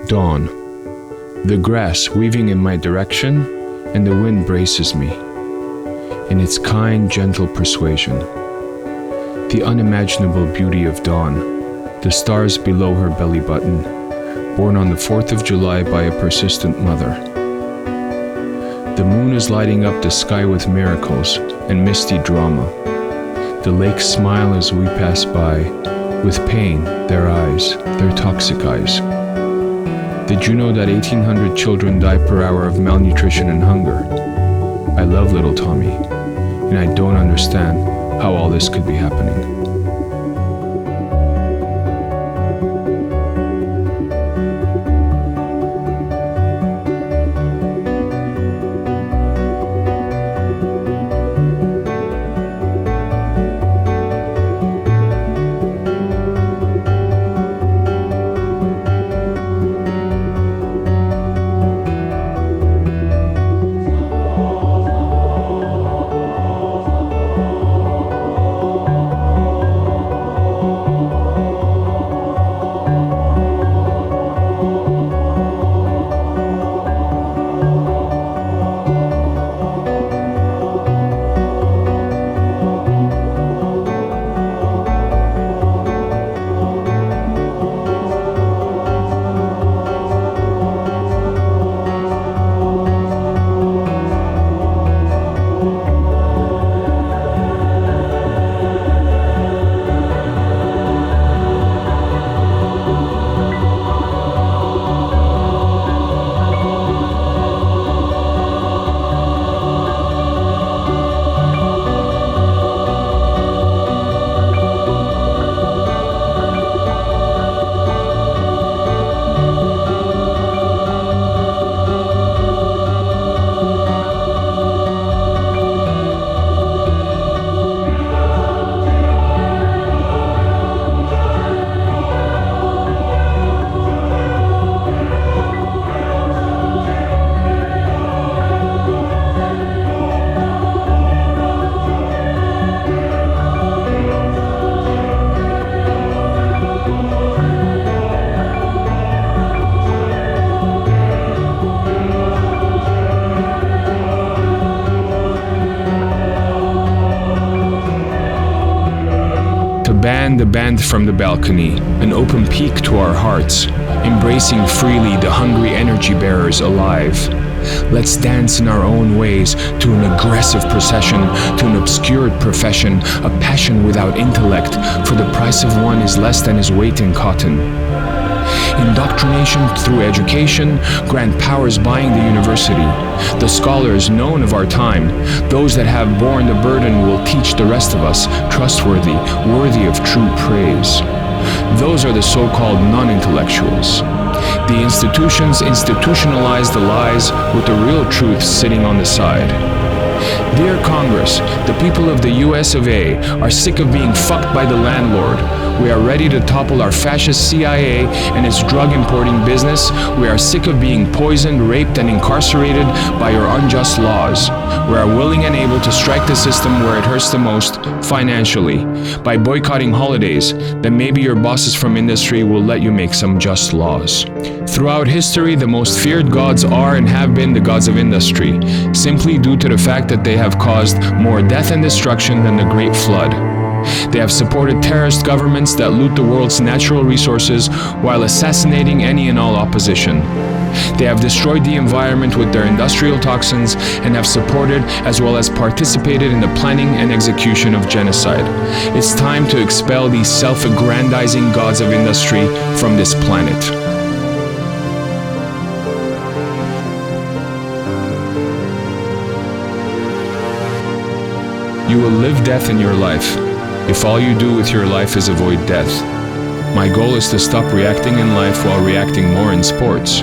Dawn. The grass weaving in my direction, and the wind braces me. In its kind, gentle persuasion. The unimaginable beauty of dawn, the stars below her belly button, born on the 4th of July by a persistent mother. The moon is lighting up the sky with miracles and misty drama. The lakes smile as we pass by, with pain, their eyes, their toxic eyes. Did you know that 1,800 children die per hour of malnutrition and hunger? I love little Tommy, and I don't understand how all this could be happening. Ban the band from the balcony, an open peak to our hearts, embracing freely the hungry energy bearers alive. Let's dance in our own ways to an aggressive procession, to an obscured profession, a passion without intellect, for the price of one is less than his weight in cotton. Indoctrination through education, grant powers buying the university. The scholars known of our time, those that have borne the burden will teach the rest of us, trustworthy, worthy of true praise. Those are the so-called non-intellectuals. The institutions institutionalize the lies with the real truth sitting on the side. Dear Congress, the people of the US of A are sick of being fucked by the landlord. We are ready to topple our fascist CIA and its drug importing business. We are sick of being poisoned, raped, and incarcerated by your unjust laws. We are willing and able to strike the system where it hurts the most, financially, by boycotting holidays. Then maybe your bosses from industry will let you make some just laws. Throughout history, the most feared gods are and have been the gods of industry, simply due to the fact that they have caused more death and destruction than the Great Flood. They have supported terrorist governments that loot the world's natural resources while assassinating any and all opposition. They have destroyed the environment with their industrial toxins and have supported as well as participated in the planning and execution of genocide. It's time to expel these self-aggrandizing gods of industry from this planet. You will live death in your life, if all you do with your life is avoid death. My goal is to stop reacting in life while reacting more in sports.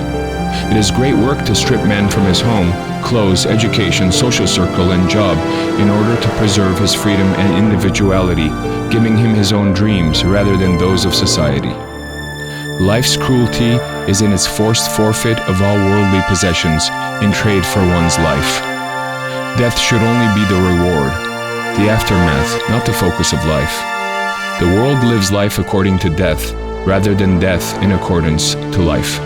It is great work to strip man from his home, clothes, education, social circle, and job in order to preserve his freedom and individuality, giving him his own dreams rather than those of society. Life's cruelty is in its forced forfeit of all worldly possessions in trade for one's life. Death should only be the reward, the aftermath, not the focus of life. The world lives life according to death, rather than death in accordance to life.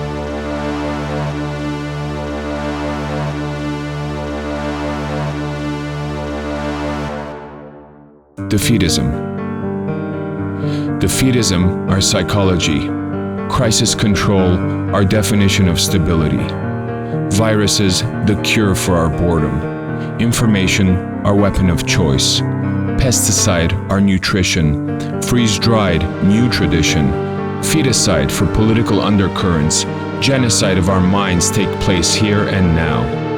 Defeatism. Defeatism, our psychology. Crisis control, our definition of stability. Viruses, the cure for our boredom. Information, our weapon of choice. Pesticide, our nutrition. Freeze-dried, new tradition. Feticide for political undercurrents. Genocide of our minds take place here and now.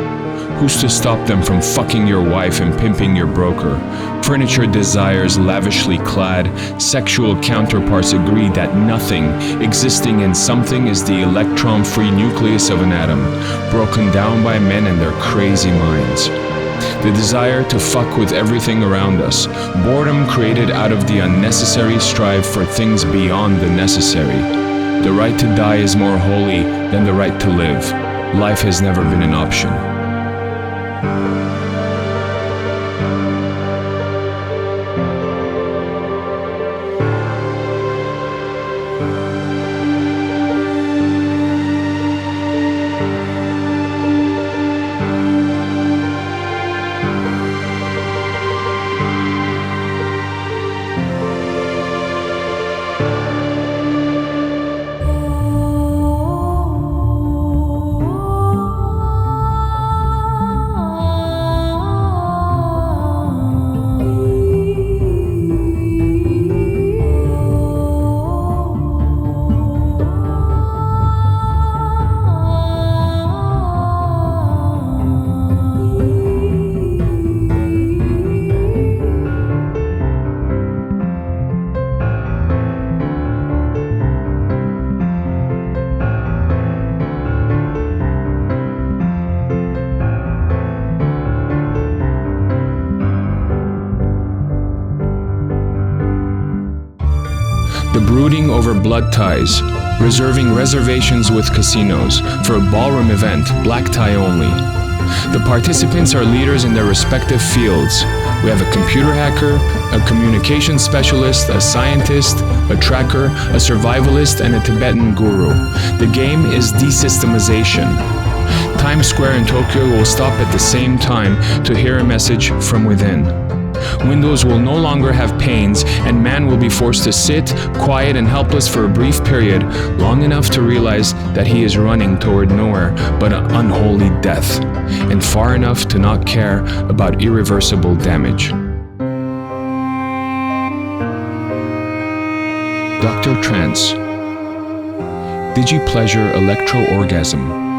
Who's to stop them from fucking your wife and pimping your broker? Furniture desires lavishly clad, sexual counterparts agree that nothing existing in something is the electron-free nucleus of an atom, broken down by men and their crazy minds. The desire to fuck with everything around us, boredom created out of the unnecessary strive for things beyond the necessary. The right to die is more holy than the right to live. Life has never been an option. The brooding over blood ties, reserving reservations with casinos for a ballroom event, black tie only. The participants are leaders in their respective fields. We have a computer hacker, a communication specialist, a scientist, a tracker, a survivalist, and a Tibetan guru. The game is desystemization. Times Square in Tokyo will stop at the same time to hear a message from within. Windows will no longer have panes, and man will be forced to sit, quiet and helpless for a brief period, long enough to realize that he is running toward nowhere but an unholy death, and far enough to not care about irreversible damage. Dr. Trance. Digi-pleasure electro-orgasm.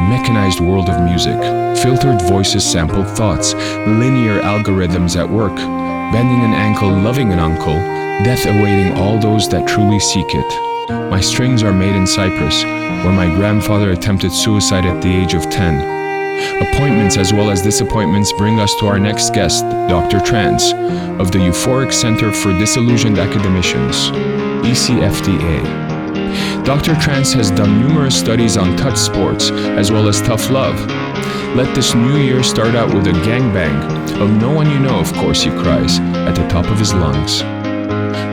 Mechanized world of music, filtered voices, sampled thoughts, linear algorithms at work, bending an ankle, loving an uncle, death awaiting all those that truly seek it. My strings are made in Cyprus, where my grandfather attempted suicide at the age of 10. Appointments as well as disappointments bring us to our next guest, Dr. Trance, of the Euphoric Center for Disillusioned Academicians, ECFDA. Dr. Trance has done numerous studies on touch sports as well as tough love. Let this new year start out with a gangbang of no one you know, of course, he cries at the top of his lungs.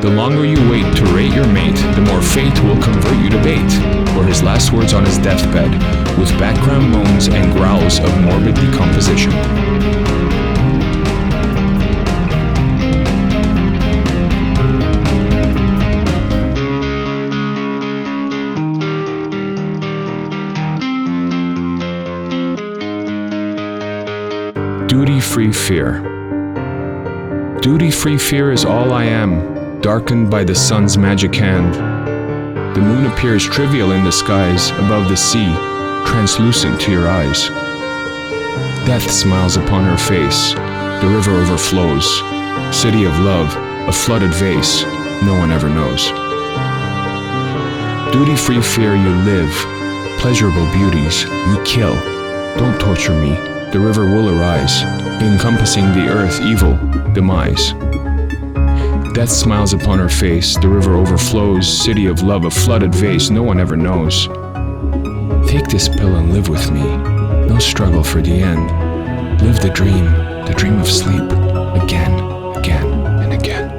The longer you wait to rate your mate, the more fate will convert you to bait, were his last words on his deathbed, with background moans and growls of morbid decomposition. Duty-free fear. Duty-free fear is all I am, darkened by the sun's magic hand. The moon appears trivial in the skies, above the sea, translucent to your eyes. Death smiles upon her face, the river overflows. City of love, a flooded vase, no one ever knows. Duty-free fear you live, pleasurable beauties you kill. Don't torture me. The river will arise, encompassing the earth, evil, demise. Death smiles upon her face, the river overflows, city of love, a flooded vase, no one ever knows. Take this pill and live with me, no struggle for the end. Live the dream of sleep, again, again, and again.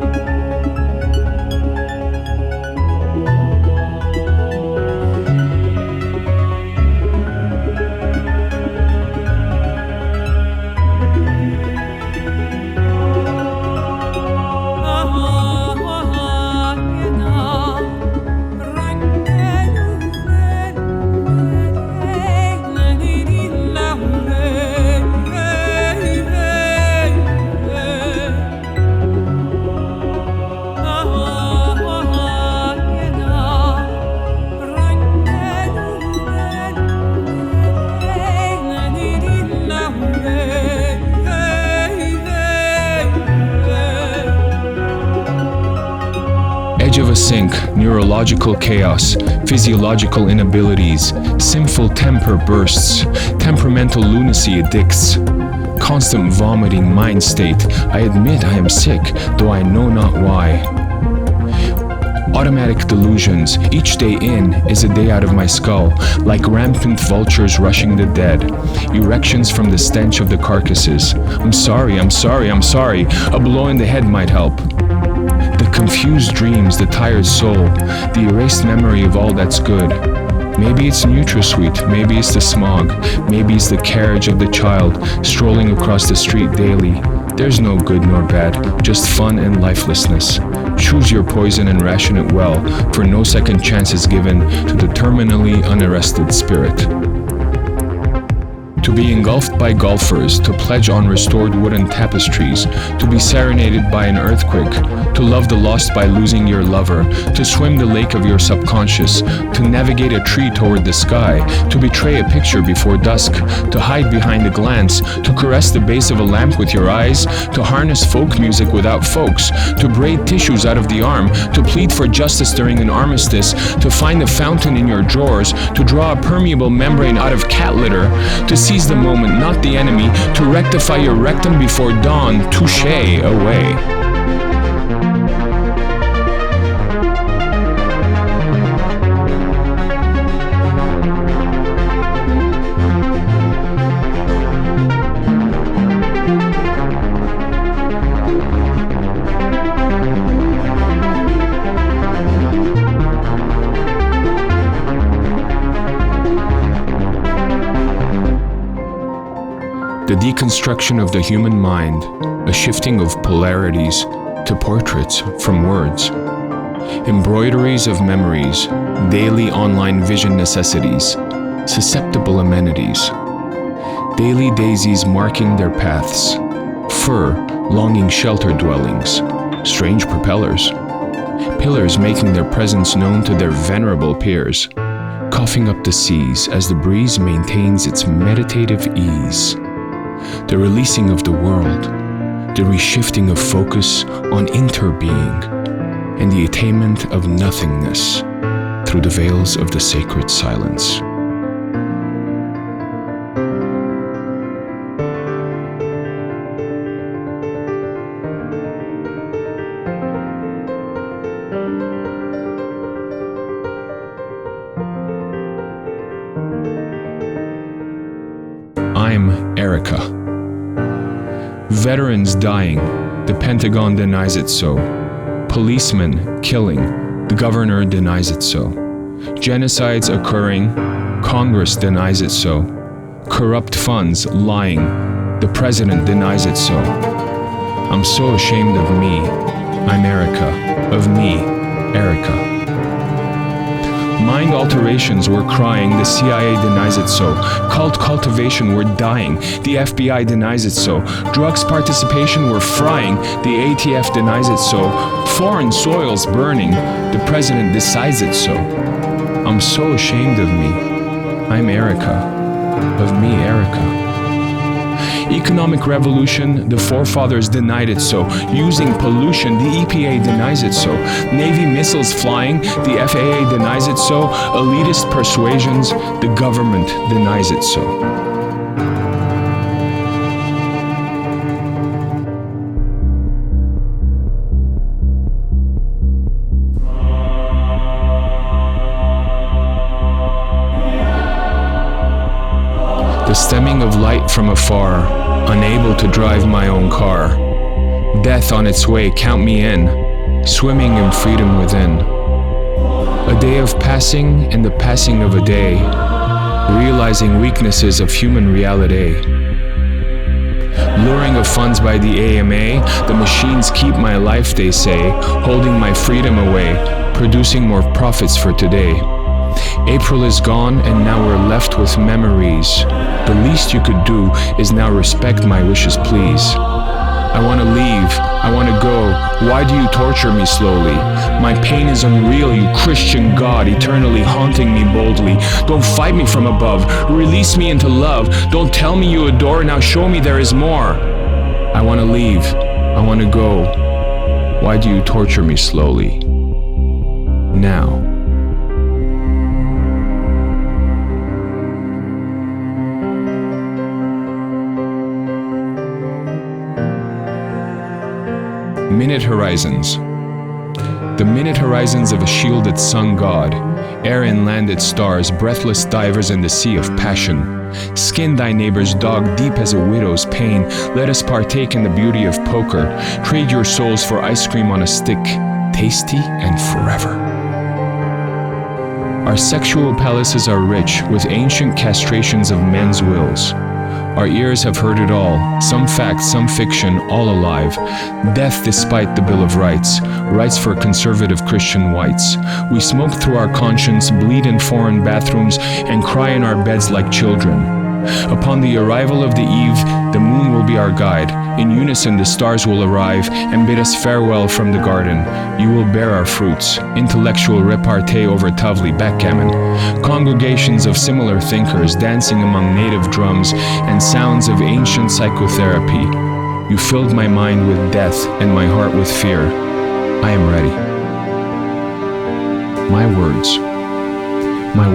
edge of a sink, neurological chaos, physiological inabilities, sinful temper bursts, temperamental lunacy addicts, constant vomiting mind state. I admit I am sick, though I know not why. Automatic delusions, each day in is a day out of my skull, like rampant vultures rushing the dead, erections from the stench of the carcasses. I'm sorry, a blow in the head might help. The confused dreams, the tired soul, the erased memory of all that's good. Maybe it's NutraSweet, maybe it's the smog, maybe it's the carriage of the child strolling across the street daily. There's no good nor bad, just fun and lifelessness. Choose your poison and ration it well, for no second chance is given to the terminally unarrested spirit. To be engulfed by golfers, to pledge on restored wooden tapestries, to be serenaded by an earthquake, to love the lost by losing your lover, to swim the lake of your subconscious, to navigate a tree toward the sky, to betray a picture before dusk, to hide behind a glance, to caress the base of a lamp with your eyes, to harness folk music without folks, to braid tissues out of the arm, to plead for justice during an armistice, to find a fountain in your drawers, to draw a permeable membrane out of cat litter, to seize the moment, not the enemy, to rectify your rectum before dawn, touché away. The deconstruction of the human mind, a shifting of polarities to portraits from words, embroideries of memories, daily online vision necessities, susceptible amenities, daily daisies marking their paths, fur longing shelter dwellings, strange propellers, pillars making their presence known to their venerable peers, coughing up the seas as the breeze maintains its meditative ease. The releasing of the world, the reshifting of focus on interbeing, and the attainment of nothingness through the veils of the sacred silence. I'm Erica. Veterans dying, the Pentagon denies it so. Policemen killing, the governor denies it so. Genocides occurring, Congress denies it so. Corrupt funds lying, the president denies it so. I'm so ashamed of me. I'm Erica. Of me, Erica. Mind alterations, we're crying, the CIA denies it so. Cult cultivation, we're dying, the FBI denies it so. Drugs participation, we're frying, the ATF denies it so. Foreign soils burning, the president decides it so. I'm so ashamed of me. I'm Erica. Of me, Erica. Economic revolution, the forefathers denied it so. Using pollution, the EPA denies it so. Navy missiles flying, the FAA denies it so. Elitist persuasions, the government denies it so. The stemming of light from afar, unable to drive my own car. Death on its way, count me in, swimming in freedom within. A day of passing and the passing of a day, realizing weaknesses of human reality. Luring of funds by the AMA, the machines keep my life, they say, holding my freedom away, producing more profits for today. April is gone and now we're left with memories. The least you could do is now respect my wishes, please. I want to leave, I want to go. Why do you torture me slowly? My pain is unreal, you Christian God, eternally haunting me boldly. Don't fight me from above, release me into love. Don't tell me you adore, now show me there is more. I want to leave, I want to go. Why do you torture me slowly? now. Minute horizons. The minute horizons of a shielded sun god, air and landed stars, breathless divers in the sea of passion. Skin thy neighbor's dog deep as a widow's pain. Let us partake in the beauty of poker. Trade your souls for ice cream on a stick, tasty and forever. Our sexual palaces are rich with ancient castrations of men's wills. Our ears have heard it all, some fact, some fiction, all alive. Death despite the Bill of Rights, rights for conservative Christian whites. We smoke through our conscience, bleed in foreign bathrooms, and cry in our beds like children. Upon the arrival of the eve, the moon will be our guide. In unison the stars will arrive and bid us farewell from the garden. You will bear our fruits, intellectual repartee over Tavli backgammon. Congregations of similar thinkers dancing among native drums and sounds of ancient psychotherapy. You filled my mind with death and my heart with fear. I am ready. My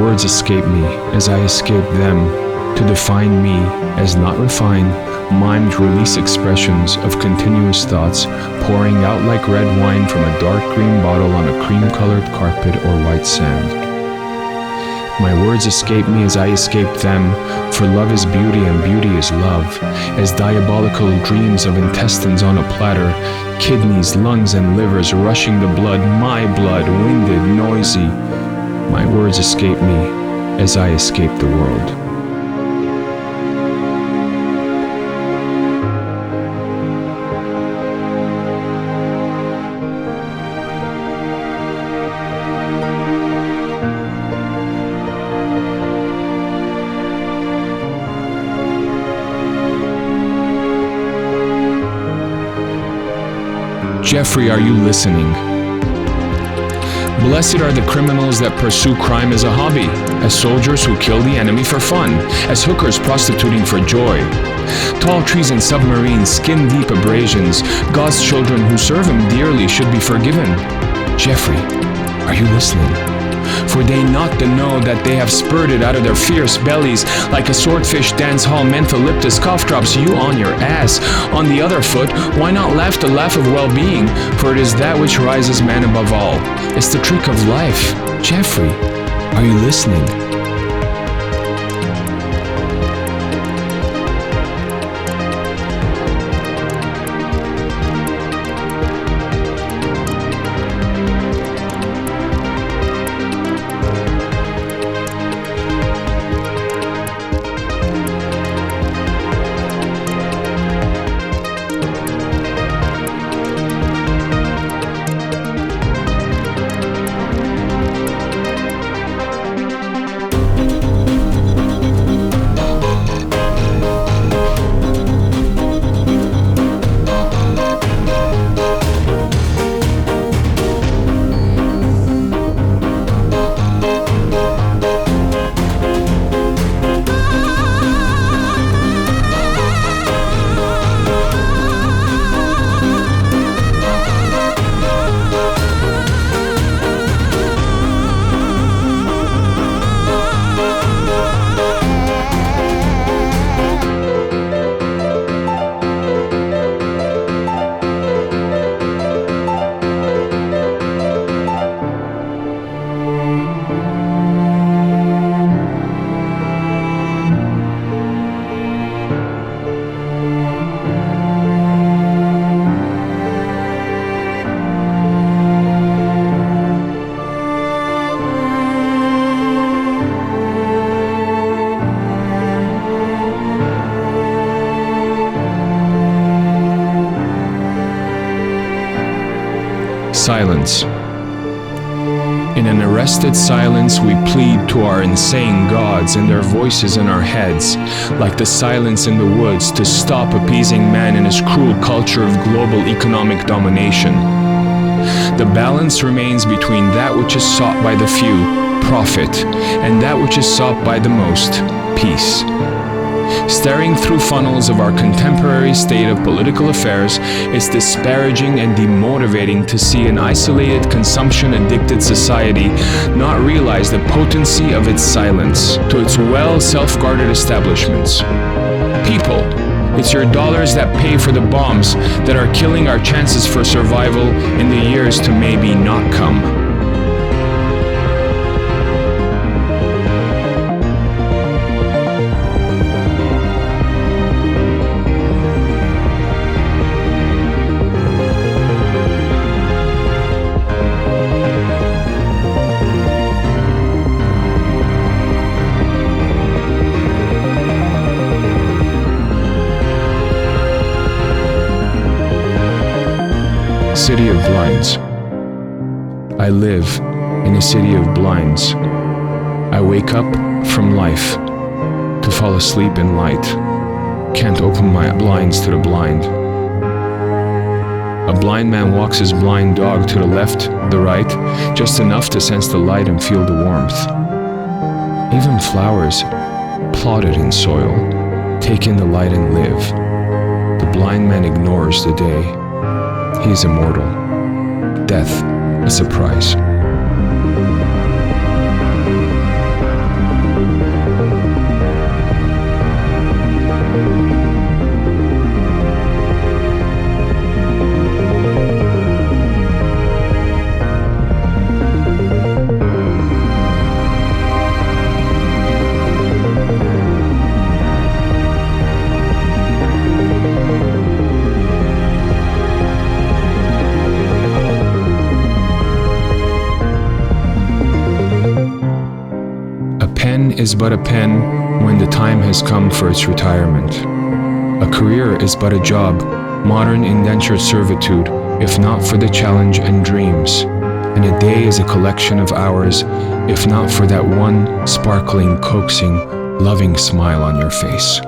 words escape me as I escape them. To define me as not refined, mimed release expressions of continuous thoughts pouring out like red wine from a dark green bottle on a cream-colored carpet or white sand. My words escape me as I escape them, for love is beauty and beauty is love, as diabolical dreams of intestines on a platter, kidneys, lungs, and livers rushing the blood, my blood, winded, noisy. My words escape me as I escape the world. Jeffrey, are you listening? Blessed are the criminals that pursue crime as a hobby, as soldiers who kill the enemy for fun, as hookers prostituting for joy. Tall trees and submarines, skin-deep abrasions, God's children who serve Him dearly should be forgiven. Jeffrey, are you listening? For they not to know that they have spurted out of their fierce bellies like a swordfish dance hall mentholyptus cough drops you on your ass. On the other foot, why not laugh the laugh of well-being? For it is that which rises man above all. It's the trick of life. Jeffrey, are you listening? Silence. In an arrested silence, we plead to our insane gods and their voices in our heads, like the silence in the woods, to stop appeasing man in his cruel culture of global economic domination. The balance remains between that which is sought by the few, profit, and that which is sought by the most, peace. Staring through funnels of our contemporary state of political affairs, it's disparaging and demotivating to see an isolated, consumption-addicted society not realize the potency of its silence to its well-self-guarded establishments. People, it's your dollars that pay for the bombs that are killing our chances for survival in the years to maybe not come. City of Blinds. I live in a city of blinds. I wake up from life to fall asleep in light. Can't open my blinds to the blind. A blind man walks his blind dog to the left, the right, just enough to sense the light and feel the warmth. Even flowers, plotted in soil, take in the light and live. The blind man ignores the day. He is immortal. Death, a surprise. Is but a pen when the time has come for its retirement. A career is but a job, modern indentured servitude, if not for the challenge and dreams. And a day is a collection of hours, if not for that one sparkling, coaxing, loving smile on your face.